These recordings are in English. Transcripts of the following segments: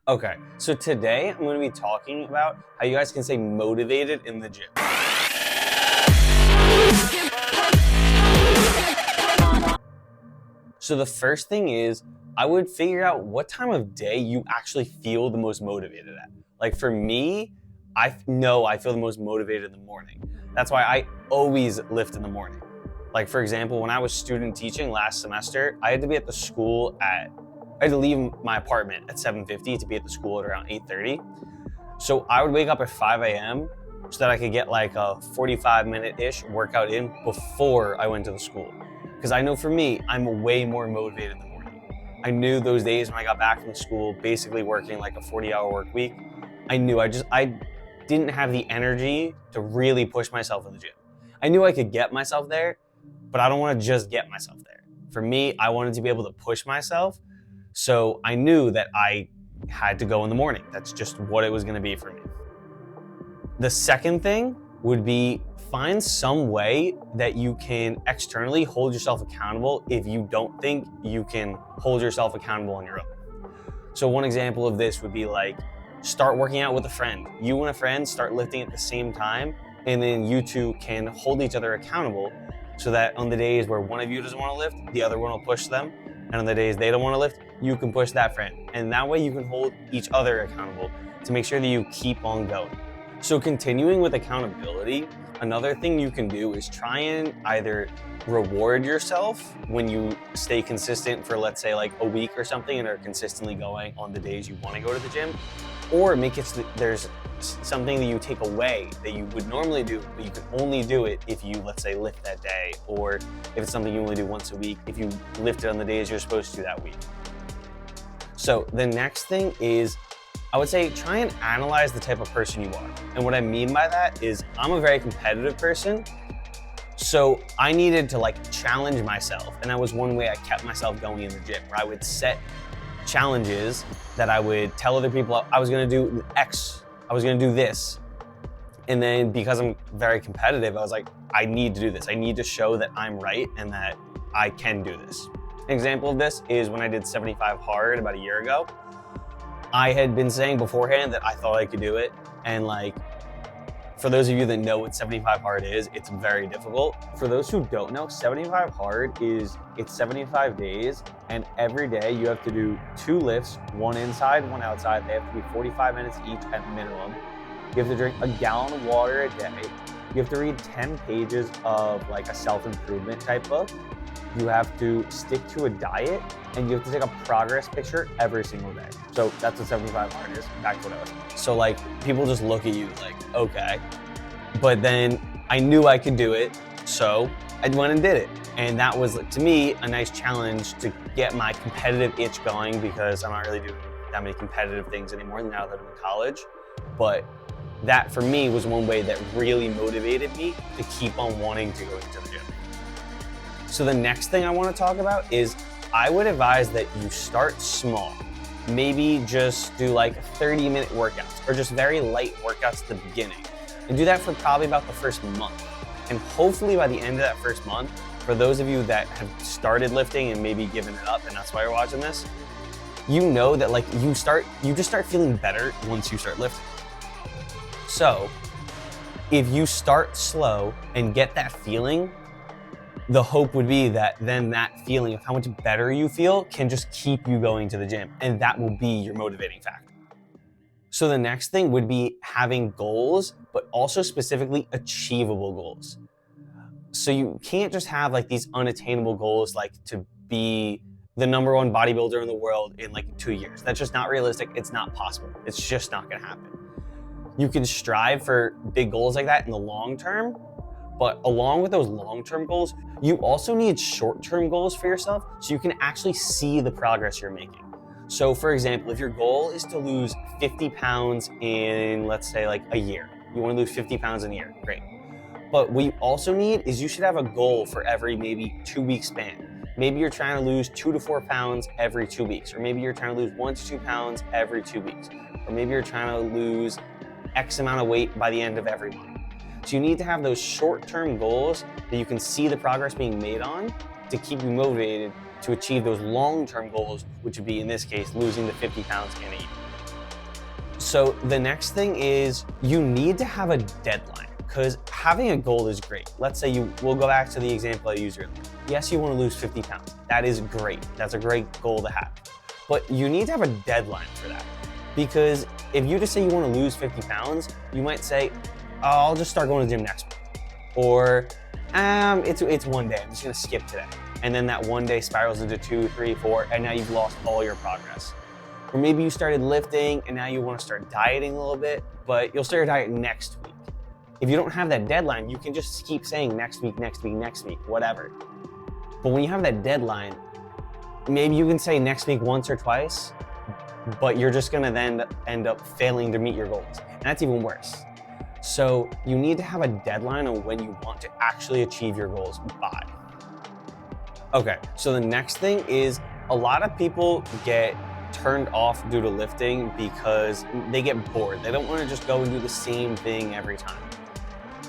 Okay, so today I'm going to be talking about how you guys can stay motivated in the gym. So the first thing is, I would figure out what time of day you actually feel the most motivated at. Like for me, I know I feel the most motivated in the morning. That's why I always lift in the morning. Like for example, when I was student teaching last semester, I had to be at the school I had to leave my apartment at 7:50 to be at the school at around 8:30. So I would wake up at 5 a.m. so that I could get like a 45-minute-ish workout in before I went to the school. Because I know for me, I'm way more motivated in the morning. I knew those days when I got back from school, basically working like a 40-hour work week, I knew I didn't have the energy to really push myself in the gym. I knew I could get myself there, but I don't want to just get myself there. For me, I wanted to be able to push myself. So I knew that I had to go in the morning. That's just what it was going to be for me. The second thing would be find some way that you can externally hold yourself accountable if you don't think you can hold yourself accountable on your own. So one example of this would be like start working out with a friend. You and a friend start lifting at the same time, and then you two can hold each other accountable so that on the days where one of you doesn't want to lift, the other one will push them. And on the days they don't want to lift, you can push that friend. And that way you can hold each other accountable to make sure that you keep on going. So continuing with accountability, another thing you can do is try and either reward yourself when you stay consistent for, let's say, like a week or something and are consistently going on the days you want to go to the gym, or make it so that there's something that you take away that you would normally do, but you can only do it if you, let's say, lift that day, or if it's something you only do once a week, if you lift it on the days you're supposed to do that week. So the next thing is, I would say try and analyze the type of person you are. And what I mean by that is I'm a very competitive person. So I needed to like challenge myself. And that was one way I kept myself going in the gym, where I would set challenges that I would tell other people I was gonna do X, I was gonna do this. And then because I'm very competitive, I was like, I need to do this. I need to show that I'm right and that I can do this. An example of this is when I did 75 hard about a year ago. I had been saying beforehand that I thought I could do it. And like, for those of you that know what 75 hard is, it's very difficult. For those who don't know, 75 hard it's 75 days, and every day you have to do 2 lifts, 1 inside, 1 outside. They have to be 45 minutes each at minimum. You have to drink a gallon of water a day. You have to read 10 pages of like a self-improvement type book. You have to stick to a diet, and you have to take a progress picture every single day. So that's what 75 hard is, back to what I was saying. So like, people just look at you like, okay. But then I knew I could do it, so I went and did it. And that was, to me, a nice challenge to get my competitive itch going, because I'm not really doing that many competitive things anymore now that I'm in college. But that, for me, was one way that really motivated me to keep on wanting to go into the gym. So the next thing I want to talk about is I would advise that you start small. Maybe just do like 30-minute workouts or just very light workouts at the beginning. And do that for probably about the first month. And hopefully by the end of that first month, for those of you that have started lifting and maybe given it up and that's why you're watching this, you know that like you just start feeling better once you start lifting. So if you start slow and get that feeling, the hope would be that then that feeling of how much better you feel can just keep you going to the gym, and that will be your motivating factor. So the next thing would be having goals, but also specifically achievable goals. So you can't just have like these unattainable goals like to be the #1 bodybuilder in the world in like 2 years. That's just not realistic. It's not possible. It's just not gonna happen. You can strive for big goals like that in the long term, but along with those long-term goals, you also need short-term goals for yourself so you can actually see the progress you're making. So for example, if your goal is to lose 50 pounds in, let's say like a year, you want to lose 50 pounds in a year, great. But what you also need is you should have a goal for every maybe 2-week span. Maybe you're trying to lose 2 to 4 pounds every 2 weeks, or maybe you're trying to lose 1 to 2 pounds every 2 weeks, or maybe you're trying to lose X amount of weight by the end of every month. So you need to have those short-term goals that you can see the progress being made on to keep you motivated to achieve those long-term goals, which would be, in this case, losing the 50 pounds in a year. So the next thing is you need to have a deadline, because having a goal is great. Let's say we'll go back to the example I used earlier. Yes, you want to lose 50 pounds. That is great. That's a great goal to have. But you need to have a deadline for that. Because if you just say you want to lose 50 pounds, you might say, oh, I'll just start going to the gym next week. Or it's one day, I'm just gonna skip today. And then that one day spirals into 2, 3, 4, and now you've lost all your progress. Or maybe you started lifting and now you wanna start dieting a little bit, but you'll start your diet next week. If you don't have that deadline, you can just keep saying next week, next week, next week, whatever. But when you have that deadline, maybe you can say next week once or twice, but you're just gonna then end up failing to meet your goals. And that's even worse. So you need to have a deadline on when you want to actually achieve your goals by. Okay, so the next thing is a lot of people get turned off due to lifting because they get bored. They don't want to just go and do the same thing every time.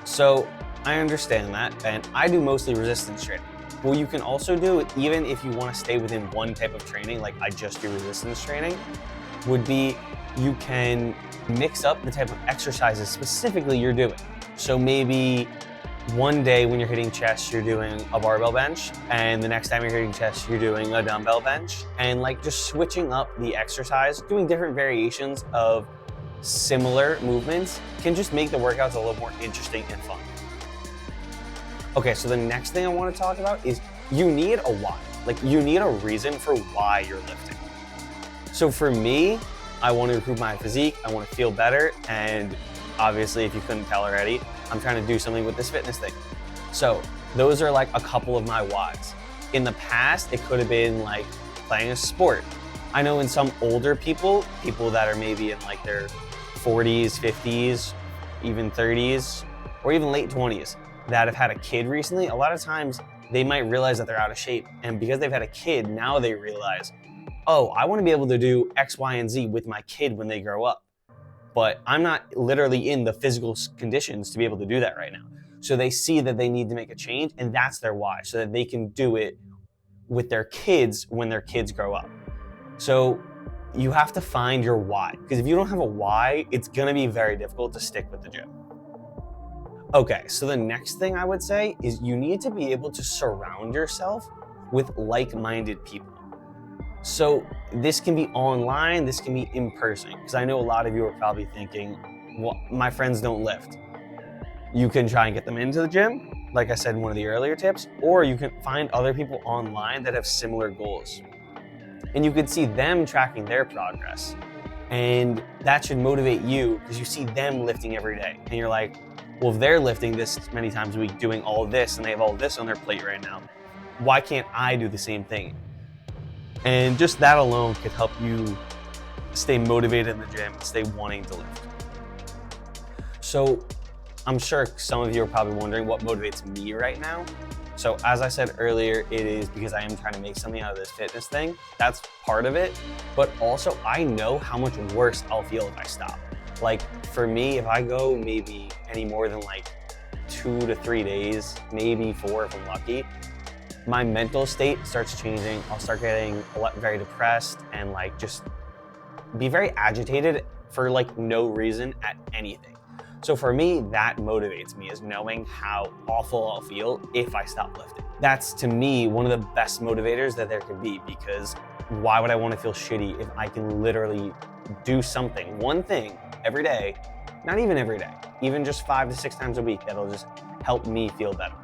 So I understand that, and I do mostly resistance training. What you can also do, even if you want to stay within one type of training, like I just do resistance training, would be you can mix up the type of exercises specifically you're doing. So maybe one day when you're hitting chest, you're doing a barbell bench, and the next time you're hitting chest, you're doing a dumbbell bench, and like just switching up the exercise, doing different variations of similar movements can just make the workouts a little more interesting and fun. Okay, so the next thing I want to talk about is you need a why. Like you need a reason for why you're lifting. So for me, I want to improve my physique, I want to feel better, and obviously if you couldn't tell already, I'm trying to do something with this fitness thing. So those are like a couple of my whys. In the past, it could have been like playing a sport. I know in some older people that are maybe in like their 40s, 50s, even 30s, or even late 20s, that have had a kid recently, a lot of times they might realize that they're out of shape. And because they've had a kid, now they realize, oh, I want to be able to do X, Y, and Z with my kid when they grow up. But I'm not literally in the physical conditions to be able to do that right now. So they see that they need to make a change, and that's their why, so that they can do it with their kids when their kids grow up. So you have to find your why, because if you don't have a why, it's gonna be very difficult to stick with the gym. Okay, so the next thing I would say is you need to be able to surround yourself with like-minded people. So this can be online, this can be in person, because I know a lot of you are probably thinking, well, my friends don't lift. You can try and get them into the gym, like I said in one of the earlier tips, or you can find other people online that have similar goals. And you can see them tracking their progress. And that should motivate you because you see them lifting every day. And you're like, well, if they're lifting this many times a week, doing all of this, and they have all this on their plate right now, why can't I do the same thing? And just that alone could help you stay motivated in the gym, stay wanting to lift. So I'm sure some of you are probably wondering what motivates me right now. So as I said earlier, it is because I am trying to make something out of this fitness thing. That's part of it. But also I know how much worse I'll feel if I stop. Like for me, if I go maybe any more than like 2 to 3 days, maybe 4 if I'm lucky, my mental state starts changing. I'll start getting very depressed and like just be very agitated for like no reason at anything. So for me, that motivates me, is knowing how awful I'll feel if I stop lifting. That's to me one of the best motivators that there could be, because why would I want to feel shitty if I can literally do something, one thing every day, not even every day, even just 5 to 6 times a week, that'll just help me feel better.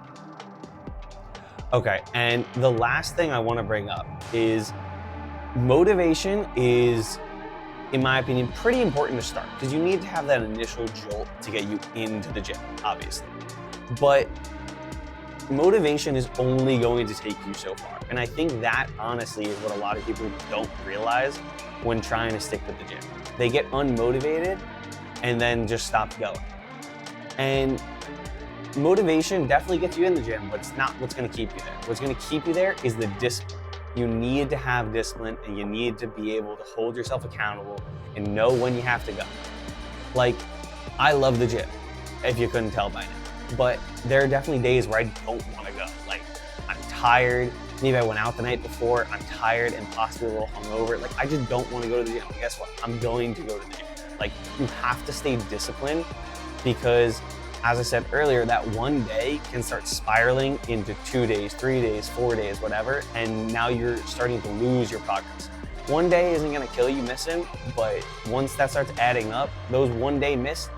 Okay, and the last thing I want to bring up is motivation is, in my opinion, pretty important to start, because you need to have that initial jolt to get you into the gym, obviously. But motivation is only going to take you so far. And I think that honestly is what a lot of people don't realize when trying to stick with the gym. They get unmotivated and then just stop going. And motivation definitely gets you in the gym, but it's not what's going to keep you there. What's going to keep you there is the discipline. You need to have discipline, and you need to be able to hold yourself accountable and know when you have to go. Like, I love the gym, if you couldn't tell by now, but there are definitely days where I don't want to go. Like, I'm tired, maybe I went out the night before, I'm tired and possibly a little hungover. Like, I just don't want to go to the gym. But guess what? I'm going to go to the gym. Like, you have to stay disciplined because, as I said earlier, that one day can start spiraling into 2 days, 3 days, 4 days, whatever, and now you're starting to lose your progress. One day isn't gonna kill you missing, but once that starts adding up, those 1 day missed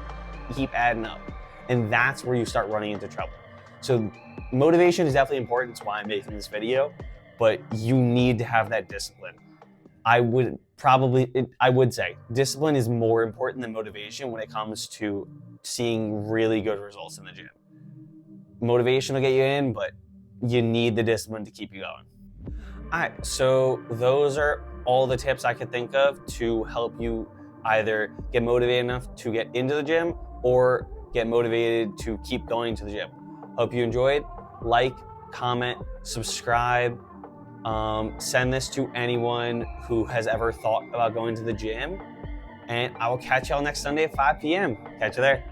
keep adding up. And that's where you start running into trouble. So motivation is definitely important. That's why I'm making this video, but you need to have that discipline. I would say discipline is more important than motivation when it comes to seeing really good results in the gym. Motivation will get you in, but you need the discipline to keep you going. All right, so those are all the tips I could think of to help you either get motivated enough to get into the gym or get motivated to keep going to the gym. Hope you enjoyed. Like, comment, subscribe. Send this to anyone who has ever thought about going to the gym. And I will catch y'all next Sunday at 5 p.m. Catch you there.